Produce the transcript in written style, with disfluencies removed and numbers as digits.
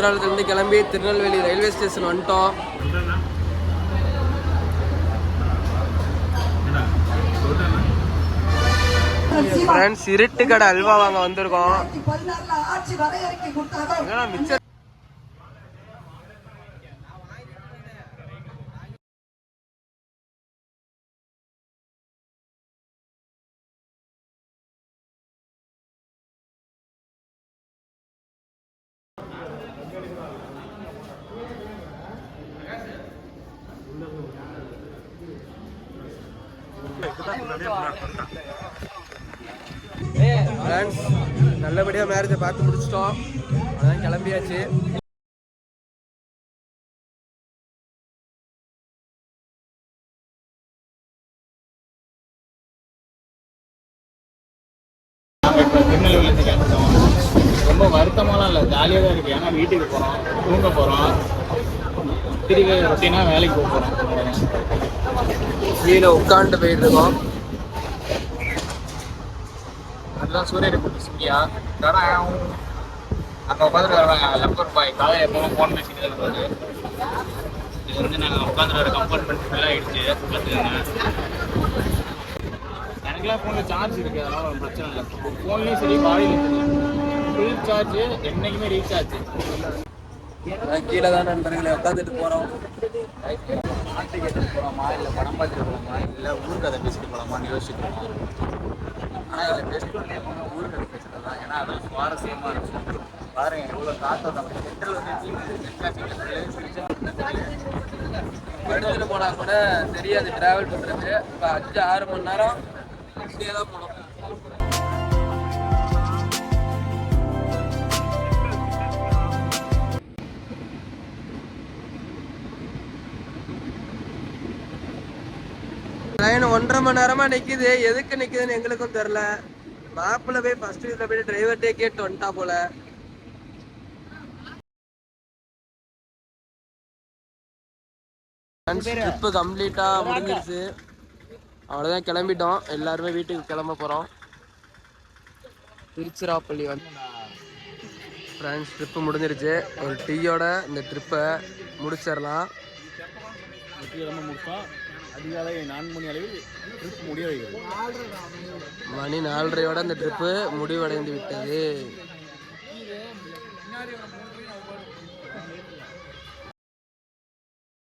குற்றாலத்துலேருந்து கிளம்பி Tirunelveli railway station வந்துட்டோம். Friends இருட்டு கடை அல்வா வாங்க வந்திருக்கோம். மிச்சர் நல்லபடியாக மேரேஜை பார்த்து முடிச்சிட்டோம். அதான் கிளம்பியாச்சு. திருநெல்வேலியிலேருந்து கிளம்பிட்டோம். ரொம்ப வருத்தமாலாம் இல்லை, ஜாலியாக தான் இருக்குது. ஏன்னா வீட்டுக்கு போகிறோம், தூங்க போகிறோம், திருப்பி ரொட்டீனாக வேலைக்கு போக போகிறோம். கீழே உட்காந்துட்டு போயிட்டு இருக்கோம். அதுதான் சூரியனை கூட்டு சூரியா அங்கே உட்காந்துட்டு வருவாங்க. லப்பர் பாய் காலையில் எப்பவும் ஃபோன் பேசிட்டு இருப்பாரு. இது வந்து நாங்கள் உட்காந்துட்டு வர கம்பார்ட்மெண்ட் ஃபுல்லாக ஆகிடுச்சு. பார்த்துக்கோங்க, எனக்குலாம் ஃபோனில் சார்ஜ் இருக்குது, அதனால் ஒரு பிரச்சனை இல்லை. ஃபோன்லேயும் சரி பாடியிலையும் சரி ஃபுல் சார்ஜ் என்றைக்குமே ரீசார்ஜ். கீழே தான் நண்பர்களை உட்காந்துட்டு போகிறோம். நாட்டுக்கு எடுத்துகிட்டு போகலாமா, இல்லை படம் பார்த்துட்டு போகலாமா, இல்லை ஊர்கதை பேசிட்டு போகலாமான்னு யோசிச்சுட்டு போகலாம். ஆனால் இதில் பெஸ்ட் ஒன்று ஊர்கதை பேசுகிறது தான். ஏன்னா அது சுவாரஸ்யமாக இருக்கும். பாருங்கள் எவ்வளோ காத்தோட்டம். சென்ட்ரல் எடுத்துட்டு போனால் கூட தெரியாது ட்ராவல் பண்ணுறது. இப்போ 5-6 மணி நேரம் இப்படியே தான் போனோம். ட்ரெயின் 1.5 மணி நேரமாக நிற்கிது. எதுக்கு நிற்குதுன்னு எங்களுக்கும் தெரில. மேப்பில் போய் ஃபர்ஸ்ட் இதில் போய் டிரைவர்கிட்டே கேட்டு வந்துட்டா போல. ட்ரிப்பு கம்ப்ளீட்டாக முடிஞ்சிருச்சு. அவ்வளோதான், கிளம்பிட்டோம். எல்லாருமே வீட்டுக்கு கிளம்ப போகிறோம். திருச்சிராப்பள்ளி வந்து ஃப்ரெண்ட்ஸ் ட்ரிப்பு முடிஞ்சிருச்சு. ஒரு டீயோட இந்த ட்ரிப்பை முடிச்சிடலாம். அதிகாலை 4 மணி அளவில் ட்ரிப் முடிவடைகிறது. மணி 4:30 இந்த ட்ரிப்பு முடிவடைந்து விட்டது.